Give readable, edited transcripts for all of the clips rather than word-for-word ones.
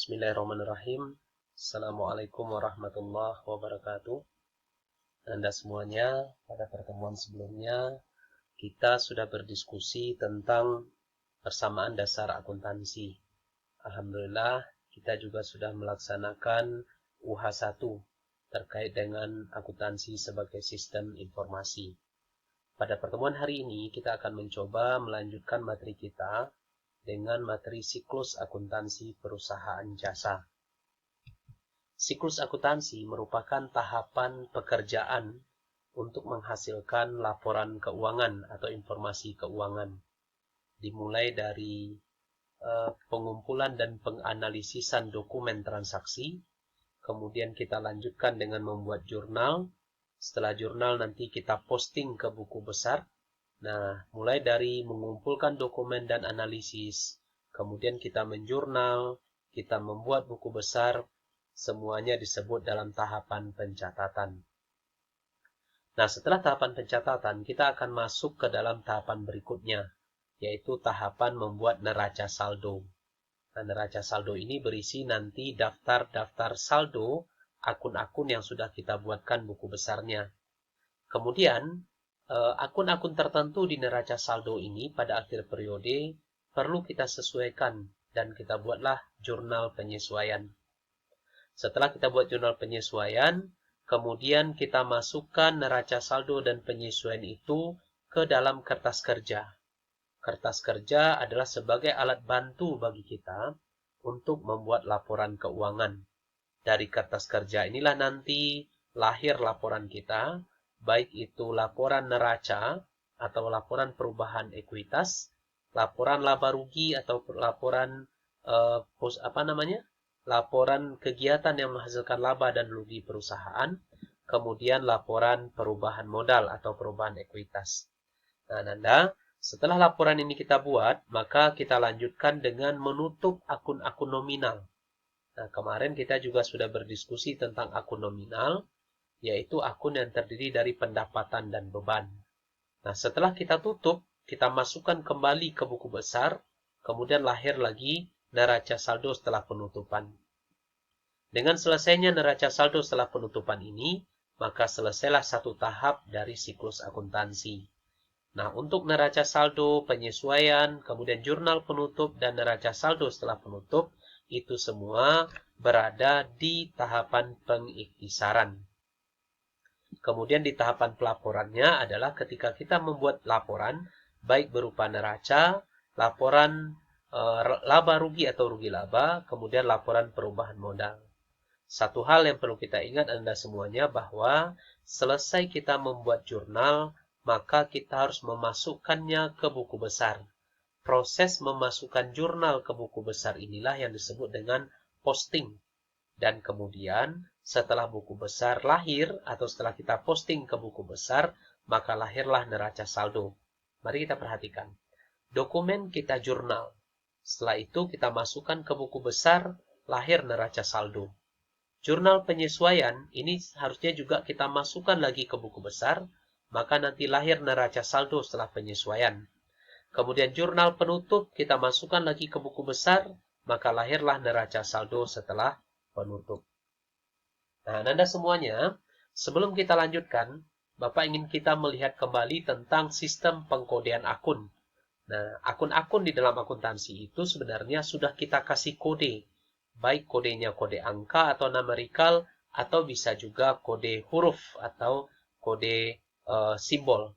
Bismillahirrahmanirrahim. Assalamualaikum warahmatullahi wabarakatuh. Anda semuanya, pada pertemuan sebelumnya kita sudah berdiskusi tentang persamaan dasar akuntansi. Alhamdulillah, kita juga sudah melaksanakan UH1 terkait dengan akuntansi sebagai sistem informasi. Pada pertemuan hari ini kita akan mencoba melanjutkan materi kita dengan materi siklus akuntansi perusahaan jasa. Siklus akuntansi merupakan tahapan pekerjaan untuk menghasilkan laporan keuangan atau informasi keuangan. Dimulai dari pengumpulan dan penganalisisan dokumen transaksi, kemudian kita lanjutkan dengan membuat jurnal. Setelah jurnal nanti kita posting ke buku besar. Nah, mulai dari mengumpulkan dokumen dan analisis, kemudian kita menjurnal, kita membuat buku besar, semuanya disebut dalam tahapan pencatatan. Nah, setelah tahapan pencatatan, kita akan masuk ke dalam tahapan berikutnya, yaitu tahapan membuat neraca saldo. Nah, neraca saldo ini berisi nanti daftar-daftar saldo akun-akun yang sudah kita buatkan buku besarnya. Kemudian, akun-akun tertentu di neraca saldo ini pada akhir periode perlu kita sesuaikan dan kita buatlah jurnal penyesuaian. Setelah kita buat jurnal penyesuaian, kemudian kita masukkan neraca saldo dan penyesuaian itu ke dalam kertas kerja. Kertas kerja adalah sebagai alat bantu bagi kita untuk membuat laporan keuangan. Dari kertas kerja inilah nanti lahir laporan kita, baik itu laporan neraca atau laporan perubahan ekuitas, laporan laba rugi atau laporan laporan kegiatan yang menghasilkan laba dan rugi perusahaan, kemudian laporan perubahan modal atau perubahan ekuitas. Nah, Nanda, setelah laporan ini kita buat, maka kita lanjutkan dengan menutup akun-akun nominal. Nah, kemarin kita juga sudah berdiskusi tentang akun nominal, yaitu akun yang terdiri dari pendapatan dan beban. Nah, setelah kita tutup, kita masukkan kembali ke buku besar, kemudian lahir lagi neraca saldo setelah penutupan. Dengan selesainya neraca saldo setelah penutupan ini, maka selesailah satu tahap dari siklus akuntansi. Nah, untuk neraca saldo, penyesuaian, kemudian jurnal penutup, dan neraca saldo setelah penutup, itu semua berada di tahapan pengiktisaran. Kemudian di tahapan pelaporannya adalah ketika kita membuat laporan, baik berupa neraca, laporan laba rugi atau rugi laba, kemudian laporan perubahan modal. Satu hal yang perlu kita ingat Anda semuanya bahwa selesai kita membuat jurnal, maka kita harus memasukkannya ke buku besar. Proses memasukkan jurnal ke buku besar inilah yang disebut dengan posting. Dan kemudian setelah buku besar lahir atau setelah kita posting ke buku besar, maka lahirlah neraca saldo. Mari kita perhatikan. Dokumen kita jurnal. Setelah itu kita masukkan ke buku besar, lahir neraca saldo. Jurnal penyesuaian ini harusnya juga kita masukkan lagi ke buku besar, maka nanti lahir neraca saldo setelah penyesuaian. Kemudian jurnal penutup kita masukkan lagi ke buku besar, maka lahirlah neraca saldo setelah penutup. Nah, Anda semuanya, sebelum kita lanjutkan, Bapak ingin kita melihat kembali tentang sistem pengkodean akun. Nah, akun-akun di dalam akuntansi itu sebenarnya sudah kita kasih kode. Baik kodenya kode angka atau numerikal, atau bisa juga kode huruf atau kode simbol.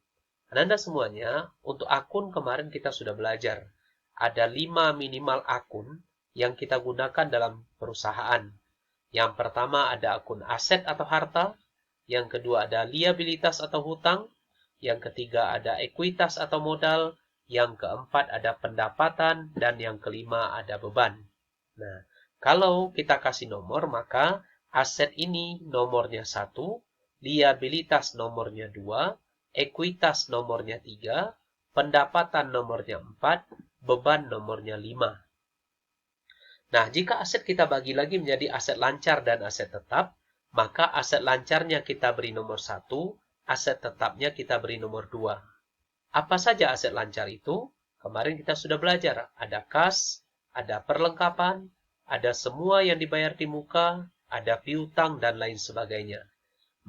Anda semuanya, untuk akun kemarin kita sudah belajar. Ada 5 minimal akun yang kita gunakan dalam perusahaan. Yang pertama ada akun aset atau harta, yang kedua ada liabilitas atau hutang, yang ketiga ada ekuitas atau modal, yang keempat ada pendapatan, dan yang kelima ada beban. Nah, kalau kita kasih nomor, maka aset ini nomornya 1, liabilitas nomornya 2, ekuitas nomornya 3, pendapatan nomornya 4, beban nomornya 5. Nah, jika aset kita bagi lagi menjadi aset lancar dan aset tetap, maka aset lancarnya kita beri nomor 1, aset tetapnya kita beri nomor 2. Apa saja aset lancar itu? Kemarin kita sudah belajar, ada kas, ada perlengkapan, ada semua yang dibayar di muka, ada piutang, dan lain sebagainya.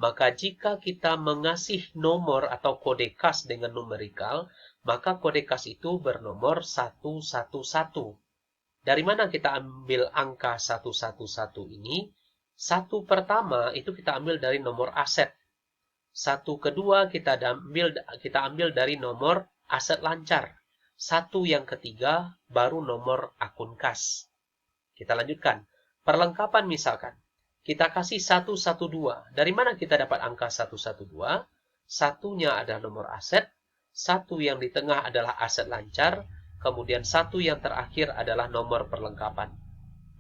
Maka jika kita mengasih nomor atau kode kas dengan numerikal, maka kode kas itu bernomor 111. Dari mana kita ambil angka 111 ini? Satu pertama itu kita ambil dari nomor aset. Satu kedua kita ambil dari nomor aset lancar. Satu yang ketiga baru nomor akun kas. Kita lanjutkan. Perlengkapan misalkan. Kita kasih 112. Dari mana kita dapat angka 112? Satunya adalah nomor aset. Satu yang di tengah adalah aset lancar. Kemudian satu yang terakhir adalah nomor perlengkapan.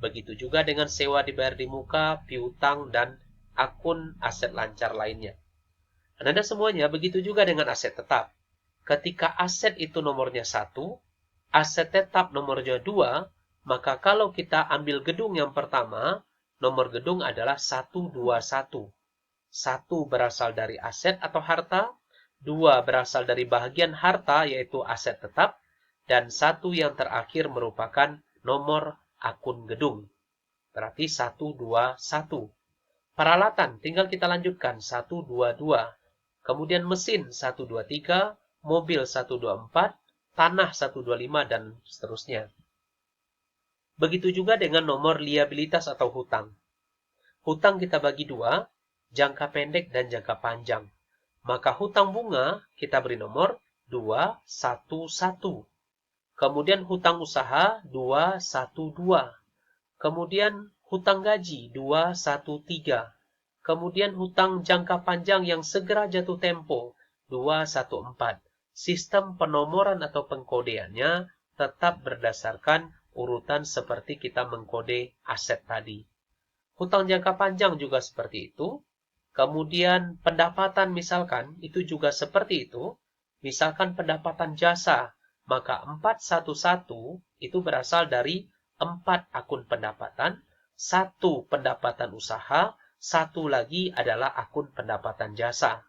Begitu juga dengan sewa dibayar di muka, piutang, dan akun aset lancar lainnya. Anda semuanya begitu juga dengan aset tetap. Ketika aset itu nomornya 1, aset tetap nomornya 2, maka kalau kita ambil gedung yang pertama, nomor gedung adalah 121. 1 berasal dari aset atau harta, 2 berasal dari bahagian harta yaitu aset tetap, dan 1 yang terakhir merupakan nomor akun gedung. Berarti 121. Peralatan tinggal kita lanjutkan 122. Kemudian mesin 123, mobil 124, tanah 125, dan seterusnya. Begitu juga dengan nomor liabilitas atau hutang. Hutang kita bagi dua, jangka pendek dan jangka panjang. Maka hutang bunga kita beri nomor 211. Kemudian hutang usaha 212. Kemudian hutang gaji 213. Kemudian hutang jangka panjang yang segera jatuh tempo 214. Sistem penomoran atau pengkodeannya tetap berdasarkan urutan seperti kita mengkode aset tadi. Hutang jangka panjang juga seperti itu. Kemudian pendapatan misalkan itu juga seperti itu. Misalkan pendapatan jasa, maka 411 itu berasal dari 4 akun pendapatan, 1 pendapatan usaha, 1 lagi adalah akun pendapatan jasa.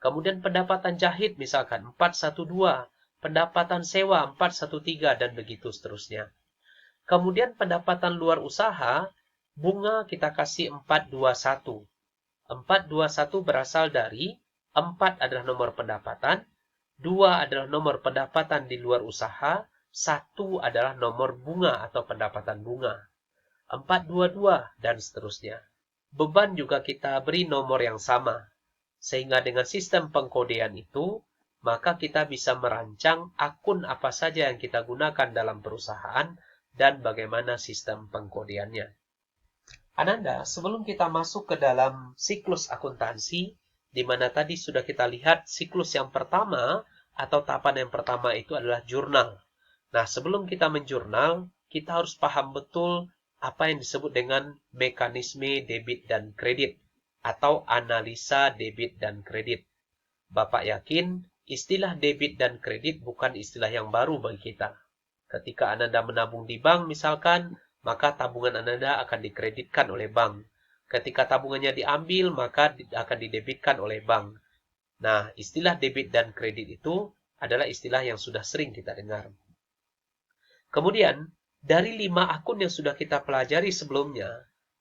Kemudian pendapatan jahit misalkan 412, pendapatan sewa 413, dan begitu seterusnya. Kemudian pendapatan luar usaha, bunga kita kasih 421. 421 berasal dari 4 adalah nomor pendapatan, 2 adalah nomor pendapatan di luar usaha, 1 adalah nomor bunga atau pendapatan bunga. 422 dan seterusnya. Beban juga kita beri nomor yang sama. Sehingga dengan sistem pengkodean itu, maka kita bisa merancang akun apa saja yang kita gunakan dalam perusahaan dan bagaimana sistem pengkodeannya. Ananda, sebelum kita masuk ke dalam siklus akuntansi, di mana tadi sudah kita lihat siklus yang pertama atau tahapan yang pertama itu adalah jurnal. Nah, sebelum kita menjurnal, kita harus paham betul apa yang disebut dengan mekanisme debit dan kredit atau analisa debit dan kredit. Bapak yakin istilah debit dan kredit bukan istilah yang baru bagi kita. Ketika Ananda menabung di bank misalkan, maka tabungan Ananda akan dikreditkan oleh bank. Ketika tabungannya diambil, maka akan didebitkan oleh bank. Nah, istilah debit dan kredit itu adalah istilah yang sudah sering kita dengar. Kemudian, dari 5 akun yang sudah kita pelajari sebelumnya,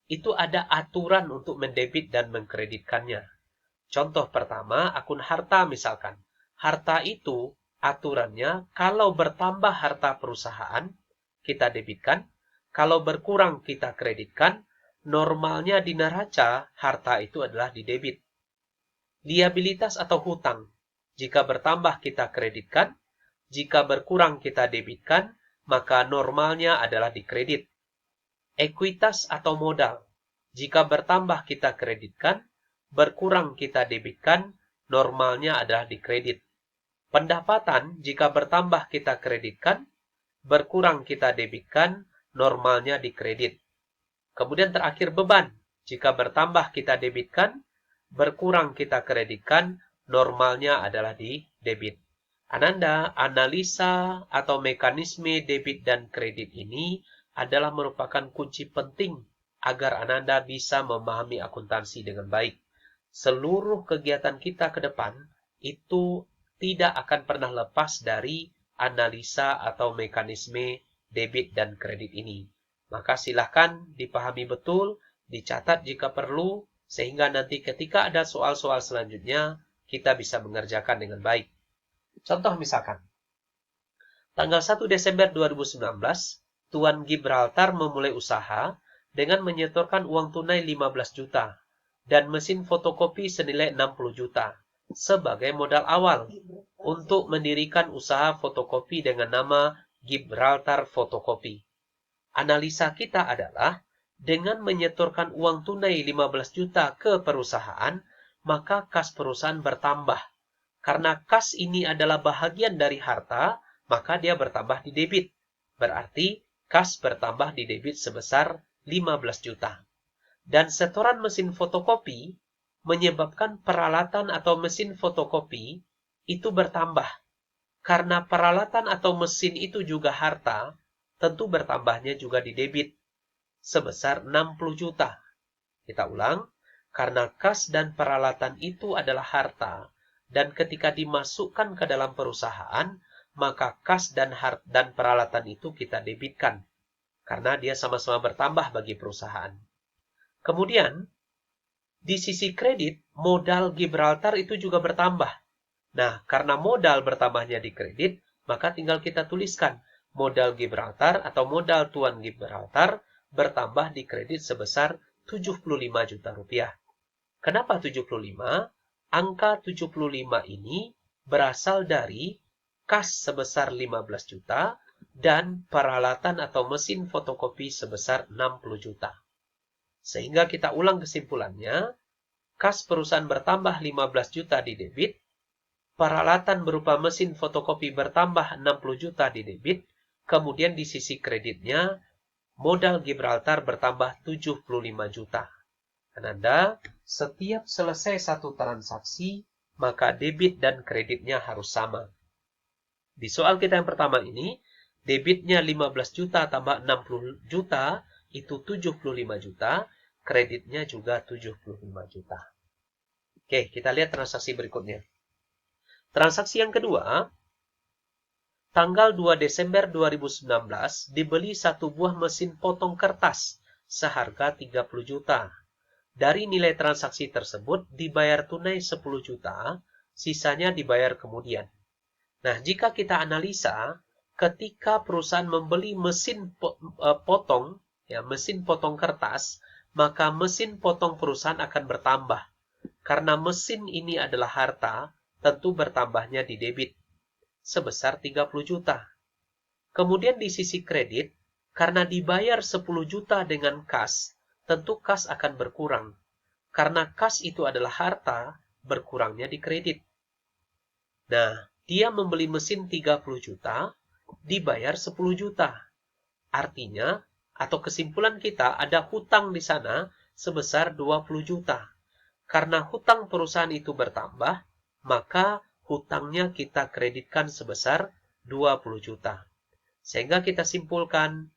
itu ada aturan untuk mendebit dan mengkreditkannya. Contoh pertama, akun harta misalkan. Harta itu aturannya kalau bertambah harta perusahaan, kita debitkan. Kalau berkurang kita kreditkan. Normalnya di neraca, harta itu adalah didebit. Liabilitas atau hutang. Jika bertambah kita kreditkan. Jika berkurang kita debitkan. Maka normalnya adalah dikredit. Ekuitas atau modal. Jika bertambah kita kreditkan. Berkurang kita debitkan, normalnya adalah dikredit. Pendapatan, jika bertambah kita kreditkan, berkurang kita debitkan, normalnya dikredit. Kemudian terakhir beban, jika bertambah kita debitkan, berkurang kita kreditkan, normalnya adalah di debit. Ananda, analisa atau mekanisme debit dan kredit ini adalah merupakan kunci penting agar Ananda bisa memahami akuntansi dengan baik. Seluruh kegiatan kita ke depan itu tidak akan pernah lepas dari analisa atau mekanisme debit dan kredit ini. Maka silahkan dipahami betul, dicatat jika perlu, sehingga nanti ketika ada soal-soal selanjutnya, kita bisa mengerjakan dengan baik. Contoh misalkan, tanggal 1 Desember 2019, Tuan Gibraltar memulai usaha dengan menyetorkan uang tunai 15 juta dan mesin fotokopi senilai 60 juta sebagai modal awal untuk mendirikan usaha fotokopi dengan nama Gibraltar Fotokopi. Analisa kita adalah, dengan menyetorkan uang tunai 15 juta ke perusahaan, maka kas perusahaan bertambah. Karena kas ini adalah bahagian dari harta, maka dia bertambah di debit. Berarti kas bertambah di debit sebesar 15 juta. Dan setoran mesin fotokopi menyebabkan peralatan atau mesin fotokopi itu bertambah. Karena peralatan atau mesin itu juga harta, tentu bertambahnya juga di debit sebesar 60 juta. Kita ulang, karena kas dan peralatan itu adalah harta, dan ketika dimasukkan ke dalam perusahaan, maka kas dan peralatan itu kita debitkan, karena dia sama-sama bertambah bagi perusahaan. Kemudian, di sisi kredit, modal Gibraltar itu juga bertambah. Nah, karena modal bertambahnya di kredit, maka tinggal kita tuliskan, modal Gibraltar atau modal Tuan Gibraltar bertambah di kredit sebesar 75 juta rupiah. Kenapa 75? Angka 75 ini berasal dari kas sebesar 15 juta dan peralatan atau mesin fotokopi sebesar 60 juta. Sehingga kita ulang kesimpulannya, kas perusahaan bertambah 15 juta di debit, peralatan berupa mesin fotokopi bertambah 60 juta di debit, kemudian di sisi kreditnya, modal Gibraltar bertambah 75 juta. Ananda, setiap selesai satu transaksi, maka debit dan kreditnya harus sama. Di soal kita yang pertama ini, debitnya 15 juta tambah 60 juta, itu 75 juta, kreditnya juga 75 juta. Oke, kita lihat transaksi berikutnya. Transaksi yang kedua, tanggal 2 Desember 2019 dibeli satu buah mesin potong kertas seharga 30 juta. Dari nilai transaksi tersebut dibayar tunai 10 juta, sisanya dibayar kemudian. Nah, jika kita analisa, ketika perusahaan membeli mesin mesin potong kertas, maka mesin potong perusahaan akan bertambah. Karena mesin ini adalah harta, tentu bertambahnya di debit sebesar 30 juta. Kemudian di sisi kredit, karena dibayar 10 juta dengan kas, tentu kas akan berkurang. Karena kas itu adalah harta, berkurangnya di kredit. Nah, dia membeli mesin 30 juta, dibayar 10 juta. Artinya, atau kesimpulan kita, ada hutang di sana sebesar 20 juta. Karena hutang perusahaan itu bertambah, maka hutangnya kita kreditkan sebesar 20 juta. Sehingga kita simpulkan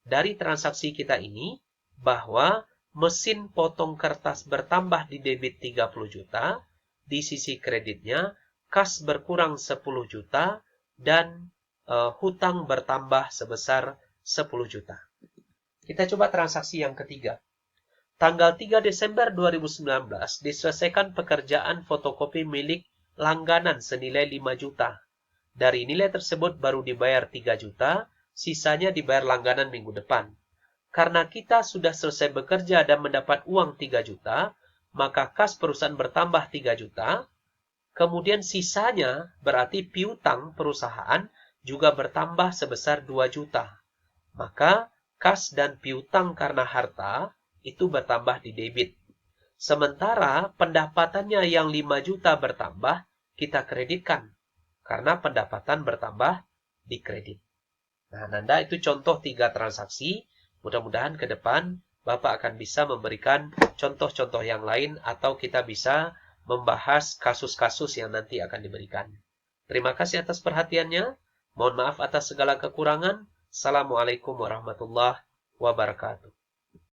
dari transaksi kita ini bahwa mesin potong kertas bertambah di debit 30 juta, di sisi kreditnya kas berkurang 10 juta dan hutang bertambah sebesar 10 juta. Kita coba transaksi yang ketiga. Tanggal 3 Desember 2019 diselesaikan pekerjaan fotokopi milik langganan senilai 5 juta. Dari nilai tersebut baru dibayar 3 juta, sisanya dibayar langganan minggu depan. Karena kita sudah selesai bekerja dan mendapat uang 3 juta, maka kas perusahaan bertambah 3 juta, kemudian sisanya berarti piutang perusahaan juga bertambah sebesar 2 juta. Maka kas dan piutang karena harta itu bertambah di debit. Sementara pendapatannya yang 5 juta bertambah, kita kreditkan. Karena pendapatan bertambah di kredit. Nah, Nanda itu contoh 3 transaksi. Mudah-mudahan ke depan Bapak akan bisa memberikan contoh-contoh yang lain atau kita bisa membahas kasus-kasus yang nanti akan diberikan. Terima kasih atas perhatiannya. Mohon maaf atas segala kekurangan. Assalamualaikum warahmatullahi wabarakatuh.